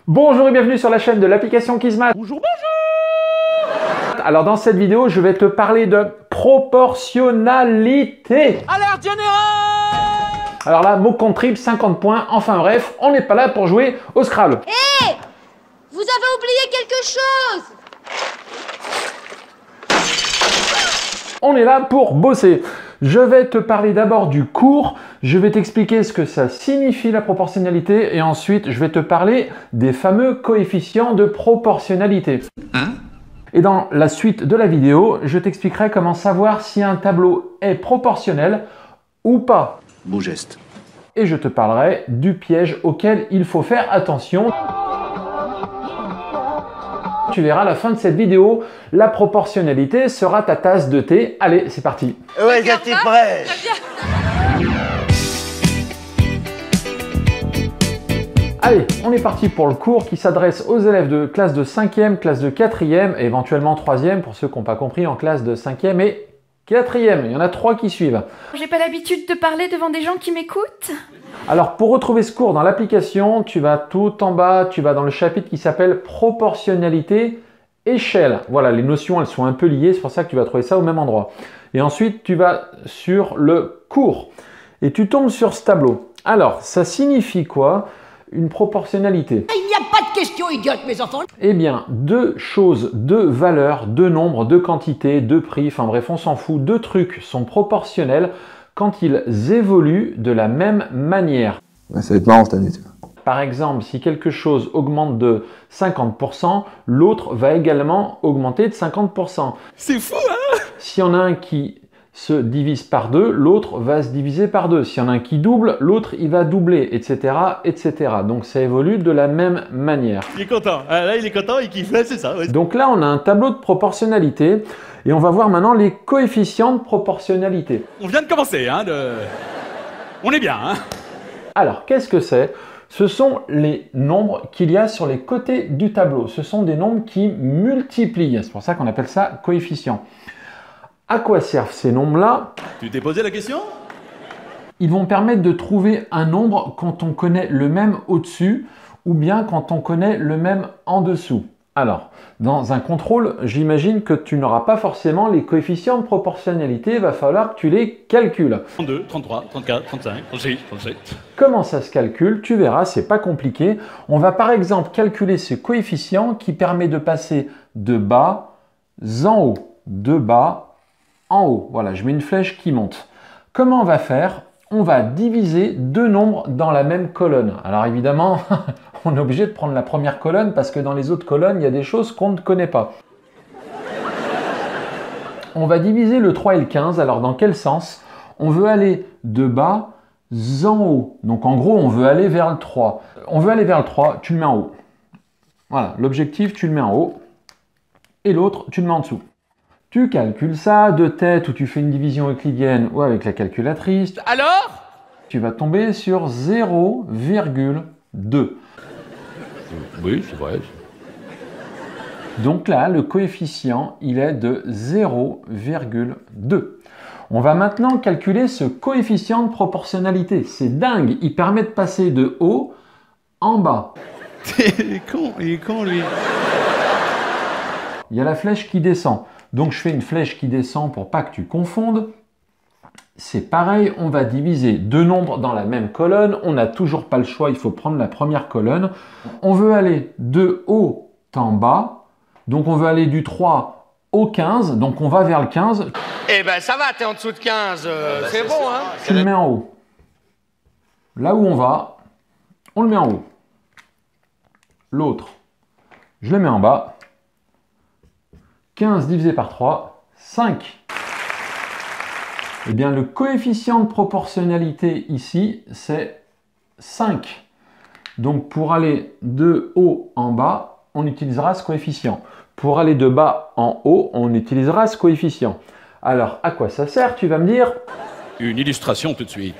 Bonjour et bienvenue sur la chaîne de l'application Kismat. Bonjour, bonjour. Alors dans cette vidéo, je vais te parler de proportionnalité. Alerte générale. Alors là, mot contre triple, 50 points. Enfin bref, on n'est pas là pour jouer au Scrabble. Hé, vous avez oublié quelque chose. On est là pour bosser. Je vais te parler d'abord du cours, je vais t'expliquer ce que ça signifie la proportionnalité et ensuite je vais te parler des fameux coefficients de proportionnalité. Et dans la suite de la vidéo, je t'expliquerai comment savoir si un tableau est proportionnel ou pas. Beau geste. Et je te parlerai du piège auquel il faut faire attention. Tu verras à la fin de cette vidéo, la proportionnalité sera ta tasse de thé. Allez, c'est parti. Ouais, j'étais prêt. Allez, on est parti pour le cours qui s'adresse aux élèves de classe de 5e, classe de 4e et éventuellement 3e pour ceux qui n'ont pas compris en classe de 5e et 4e. Il y en a 3 qui suivent. J'ai pas l'habitude de parler devant des gens qui m'écoutent. Alors pour retrouver ce cours dans l'application, tu vas tout en bas, tu vas dans le chapitre qui s'appelle proportionnalité échelle. Voilà, les notions elles sont un peu liées, c'est pour ça que tu vas trouver ça au même endroit. Et ensuite tu vas sur le cours et tu tombes sur ce tableau. Alors ça signifie quoi une proportionnalité? Il n'y a pas de question idiote, mes enfants. Eh bien, deux choses, deux valeurs, deux nombres, deux quantités, deux prix, enfin bref, on s'en fout, deux trucs sont proportionnels quand ils évoluent de la même manière. Ouais, ça va être marrant cette année. Par exemple, si quelque chose augmente de 50%, l'autre va également augmenter de 50%. C'est fou, hein? S'il y en a un qui se divise par deux, l'autre va se diviser par deux. S'il y en a un qui double, l'autre il va doubler, etc., etc. Donc ça évolue de la même manière. Il est content. Ah, là, il est content, il kiffe. C'est ça. Ouais. Donc là, on a un tableau de proportionnalité et on va voir maintenant les coefficients de proportionnalité. On vient de commencer, hein. On est bien, hein. Alors, qu'est-ce que c'est? Ce sont les nombres qu'il y a sur les côtés du tableau. Ce sont des nombres qui multiplient. C'est pour ça qu'on appelle ça coefficient. À quoi servent ces nombres-là? Tu t'es posé la question? Ils vont permettre de trouver un nombre quand on connaît le même au-dessus ou bien quand on connaît le même en dessous. Alors, dans un contrôle, j'imagine que tu n'auras pas forcément les coefficients de proportionnalité, il va falloir que tu les calcules. 32, 33, 34, 35, 36, 37. Comment ça se calcule? Tu verras, c'est pas compliqué. On va par exemple calculer ce coefficient qui permet de passer de bas en haut, de bas en haut. Voilà, je mets une flèche qui monte. Comment on va faire? On va diviser deux nombres dans la même colonne. Alors évidemment, on est obligé de prendre la première colonne parce que dans les autres colonnes, il y a des choses qu'on ne connaît pas. On va diviser le 3 et le 15. Alors dans quel sens? On veut aller de bas en haut. Donc en gros, on veut aller vers le 3. On veut aller vers le 3, tu le mets en haut. Voilà, l'objectif, tu le mets en haut. Et l'autre, tu le mets en dessous. Tu calcules ça de tête ou tu fais une division euclidienne ou avec la calculatrice. Alors? Tu vas tomber sur 0,2. Oui, c'est vrai. Donc là, le coefficient, il est de 0,2. On va maintenant calculer ce coefficient de proportionnalité. C'est dingue, il permet de passer de haut en bas. Il est con, lui. Il y a la flèche qui descend. Donc je fais une flèche qui descend pour pas que tu confondes. C'est pareil, on va diviser deux nombres dans la même colonne. On n'a toujours pas le choix, il faut prendre la première colonne. On veut aller de haut en bas. Donc on veut aller du 3 au 15. Donc on va vers le 15. Eh ben ça va, t'es en dessous de 15. C'est bon, hein? Tu le mets en haut. Là où on va, on le met en haut. L'autre, je le mets en bas. 15 divisé par 3, 5. Eh bien, le coefficient de proportionnalité ici, c'est 5. Donc, pour aller de haut en bas, on utilisera ce coefficient. Pour aller de bas en haut, on utilisera ce coefficient. Alors, à quoi ça sert, tu vas me dire? Une illustration tout de suite.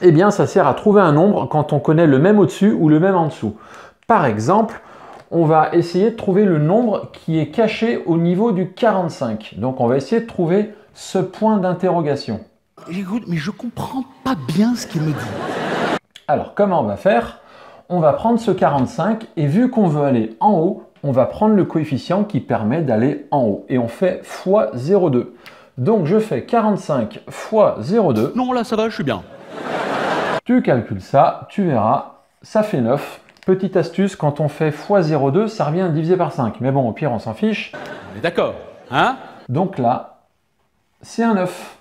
Eh bien, ça sert à trouver un nombre quand on connaît le même au-dessus ou le même en dessous. Par exemple, on va essayer de trouver le nombre qui est caché au niveau du 45. Donc, on va essayer de trouver ce point d'interrogation. J'écoute, mais je comprends pas bien ce qu'il me dit. Alors, comment on va faire? on va prendre ce 45 et vu qu'on veut aller en haut, on va prendre le coefficient qui permet d'aller en haut. Et on fait fois 0,2. Donc je fais 45 fois 0,2. Non, là, ça va, je suis bien. Tu calcules ça, tu verras, ça fait 9. Petite astuce, quand on fait fois 0,2, ça revient à diviser par 5. Mais bon, au pire, on s'en fiche. On est d'accord, hein? Donc là, c'est un 9.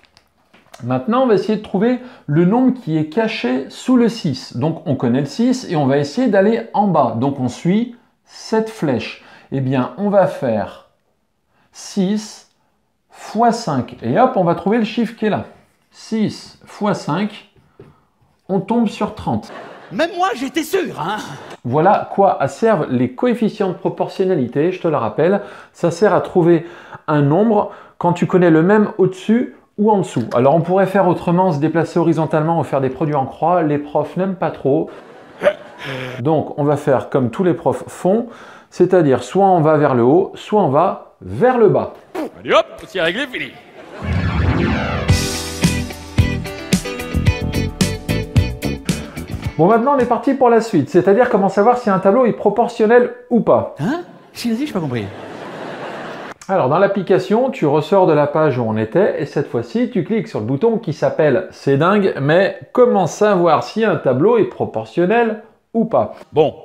Maintenant, on va essayer de trouver le nombre qui est caché sous le 6. Donc, on connaît le 6 et on va essayer d'aller en bas. Donc, on suit cette flèche. Eh bien, on va faire 6 fois 5. Et hop, on va trouver le chiffre qui est là. 6 fois 5, on tombe sur 30. Même moi, j'étais sûr, hein? Voilà à quoi servent les coefficients de proportionnalité, je te le rappelle. Ça sert à trouver un nombre quand tu connais le même au-dessus ou en dessous. Alors on pourrait faire autrement, se déplacer horizontalement ou faire des produits en croix. Les profs n'aiment pas trop. Donc on va faire comme tous les profs font, c'est-à-dire soit on va vers le haut, soit on va vers le bas. Allez hop, c'est réglé, fini. Bon, maintenant on est parti pour la suite, c'est-à-dire comment savoir si un tableau est proportionnel ou pas. Hein? Si, vas-y, j'ai pas compris. Alors dans l'application, tu ressors de la page où on était et cette fois-ci, tu cliques sur le bouton qui s'appelle « C'est dingue, mais comment savoir si un tableau est proportionnel ou pas ?» Bon,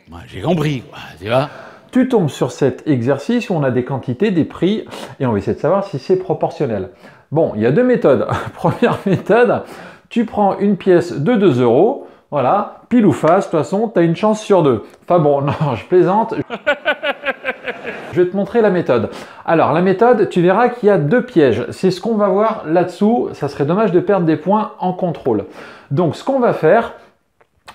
moi, j'ai compris, quoi, tu vois? Tu tombes sur cet exercice où on a des quantités, des prix et on va essayer de savoir si c'est proportionnel. Bon, il y a deux méthodes. Première méthode, tu prends une pièce de 2 €, voilà, pile ou face, de toute façon, tu as une chance sur 2. Enfin bon, non, je plaisante. Je vais te montrer la méthode. Alors, la méthode, tu verras qu'il y a deux pièges. C'est ce qu'on va voir là-dessous. Ça serait dommage de perdre des points en contrôle. Donc, ce qu'on va faire,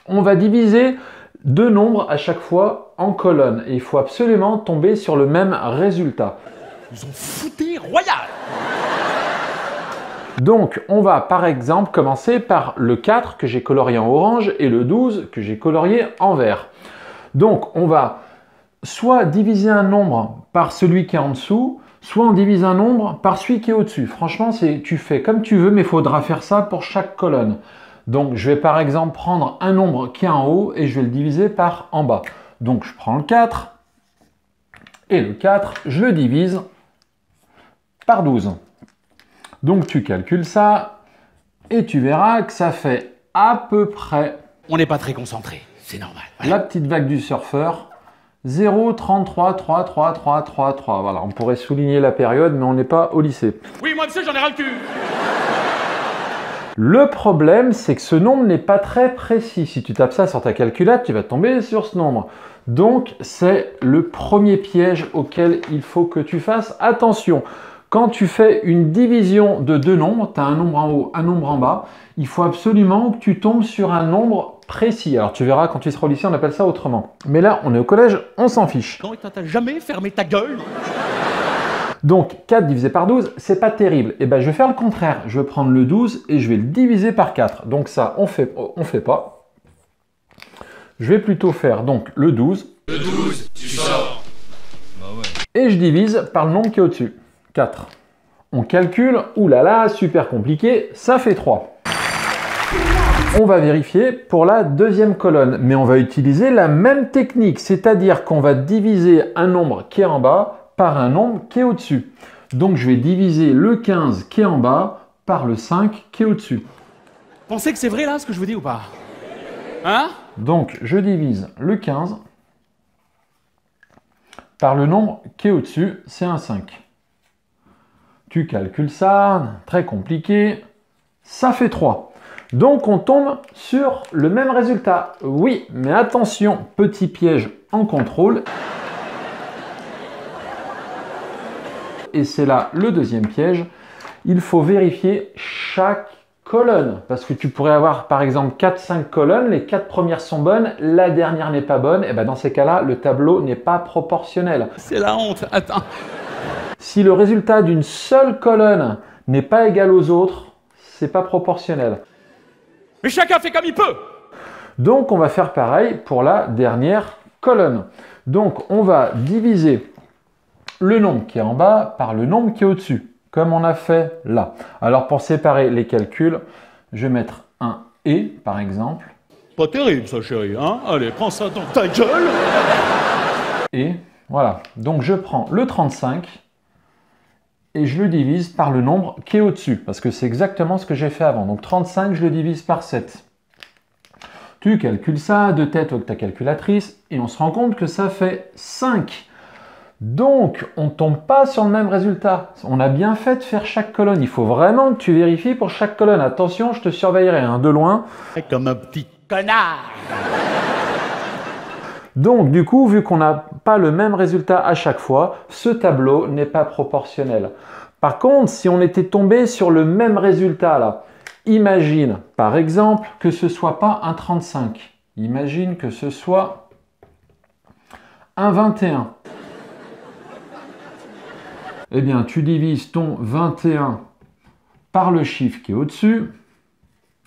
on va diviser deux nombres à chaque fois en colonnes. Et il faut absolument tomber sur le même résultat. Ils ont fouté royal! Donc, on va par exemple commencer par le 4 que j'ai colorié en orange et le 12 que j'ai colorié en vert. Donc, on va soit diviser un nombre par celui qui est en dessous, soit on divise un nombre par celui qui est au-dessus. Franchement, tu fais comme tu veux, mais il faudra faire ça pour chaque colonne. Donc, je vais par exemple prendre un nombre qui est en haut et je vais le diviser par en bas. Donc, je prends le 4 et le 4, je le divise par 12. Donc, tu calcules ça et tu verras que ça fait à peu près... On n'est pas très concentré, c'est normal. La petite vague du surfeur, 0,333333. Voilà, on pourrait souligner la période, mais on n'est pas au lycée. Oui, moi, monsieur, j'en ai ras le cul. Le problème, c'est que ce nombre n'est pas très précis. Si tu tapes ça sur ta calculette, tu vas tomber sur ce nombre. Donc, c'est le premier piège auquel il faut que tu fasses attention. Quand tu fais une division de deux nombres, tu as un nombre en haut, un nombre en bas, il faut absolument que tu tombes sur un nombre précis. Alors tu verras, quand tu seras au lycée, on appelle ça autrement. Mais là, on est au collège, on s'en fiche. Non, t'as jamais fermé ta gueule? Donc 4 divisé par 12, c'est pas terrible. Et ben je vais faire le contraire. Je vais prendre le 12 et je vais le diviser par 4. Donc ça, on fait pas. Je vais plutôt faire donc le 12. Le 12, tu sors. Bah ouais. Et je divise par le nombre qui est au-dessus. 4. On calcule, oulala, super compliqué, ça fait 3. On va vérifier pour la deuxième colonne, mais on va utiliser la même technique, c'est-à-dire qu'on va diviser un nombre qui est en bas par un nombre qui est au-dessus. Donc je vais diviser le 15 qui est en bas par le 5 qui est au-dessus. Pensez que c'est vrai là, ce que je vous dis ou pas? Hein? Donc je divise le 15 par le nombre qui est au-dessus, c'est un 5. Tu calcules ça, très compliqué, ça fait 3. Donc on tombe sur le même résultat. Oui, mais attention, petit piège en contrôle. Et c'est là le deuxième piège. Il faut vérifier chaque colonne. Parce que tu pourrais avoir par exemple 4-5 colonnes, les 4 premières sont bonnes, la dernière n'est pas bonne. Et bien dans ces cas-là, le tableau n'est pas proportionnel. C'est la honte, attends. Si le résultat d'une seule colonne n'est pas égal aux autres, c'est pas proportionnel. Mais chacun fait comme il peut. Donc on va faire pareil pour la dernière colonne. Donc on va diviser le nombre qui est en bas par le nombre qui est au-dessus, comme on a fait là. Alors pour séparer les calculs, je vais mettre un « et » par exemple. Pas terrible ça, chérie, hein? Allez, prends ça dans ta gueule. Et voilà. Donc je prends le 35 et je le divise par le nombre qui est au-dessus. Parce que c'est exactement ce que j'ai fait avant. Donc 35, je le divise par 7. Tu calcules ça de tête avec ta calculatrice et on se rend compte que ça fait 5. Donc, on ne tombe pas sur le même résultat. On a bien fait de faire chaque colonne. Il faut vraiment que tu vérifies pour chaque colonne. Attention, je te surveillerai hein, de loin. Comme un petit connard. Donc, du coup, vu qu'on n'a pas le même résultat à chaque fois, ce tableau n'est pas proportionnel. Par contre, si on était tombé sur le même résultat là, imagine, par exemple, que ce ne soit pas un 35. Imagine que ce soit un 21. Eh bien, tu divises ton 21 par le chiffre qui est au-dessus.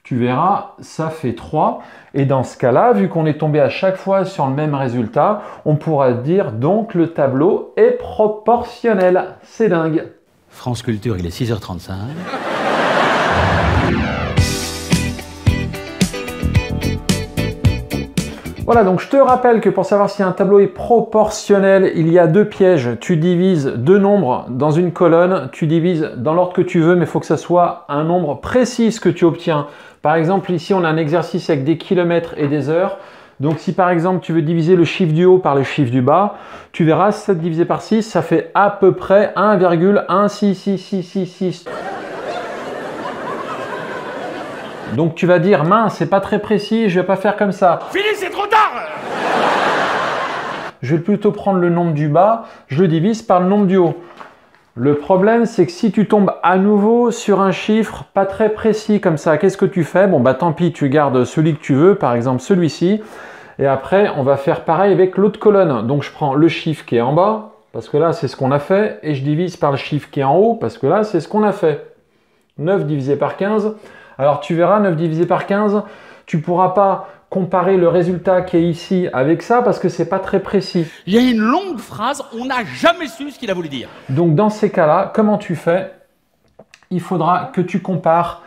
Tu verras, ça fait 3. Et dans ce cas-là, vu qu'on est tombé à chaque fois sur le même résultat, on pourra dire donc le tableau est proportionnel. C'est dingue. France Culture, il est 6h35. Voilà, donc je te rappelle que pour savoir si un tableau est proportionnel, il y a 2 pièges. Tu divises 2 nombres dans une colonne, tu divises dans l'ordre que tu veux, mais il faut que ça soit un nombre précis que tu obtiens. Par exemple, ici, on a un exercice avec des kilomètres et des heures. Donc si par exemple, tu veux diviser le chiffre du haut par le chiffre du bas, tu verras, 7 divisé par 6, ça fait à peu près 1,16666. Donc tu vas dire, mince, c'est pas très précis, je vais pas faire comme ça. Fini, c'est trop tard. Je vais plutôt prendre le nombre du bas, je le divise par le nombre du haut. Le problème, c'est que si tu tombes à nouveau sur un chiffre pas très précis comme ça, qu'est-ce que tu fais? Bon, bah tant pis, tu gardes celui que tu veux, par exemple celui-ci. Et après, on va faire pareil avec l'autre colonne. Donc je prends le chiffre qui est en bas, parce que là, c'est ce qu'on a fait, et je divise par le chiffre qui est en haut, parce que là, c'est ce qu'on a fait. 9 divisé par 15. Alors tu verras, 9 divisé par 15, tu ne pourras pas comparer le résultat qui est ici avec ça parce que c'est pas très précis. Il y a une longue phrase, on n'a jamais su ce qu'il a voulu dire. Donc dans ces cas-là, comment tu fais? Il faudra que tu compares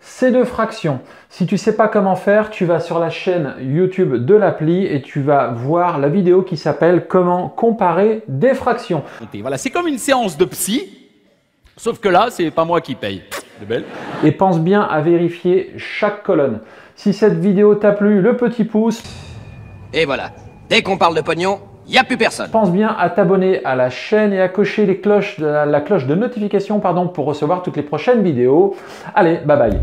ces 2 fractions. Si tu ne sais pas comment faire, tu vas sur la chaîne YouTube de l'appli et tu vas voir la vidéo qui s'appelle « Comment comparer des fractions ». Voilà, c'est comme une séance de psy, sauf que là, c'est pas moi qui paye. C'est belle. Et pense bien à vérifier chaque colonne. Si cette vidéo t'a plu, le petit pouce. Et voilà, dès qu'on parle de pognon, il n'y a plus personne. Pense bien à t'abonner à la chaîne et à cocher la cloche de notification pour recevoir toutes les prochaines vidéos. Allez, bye bye.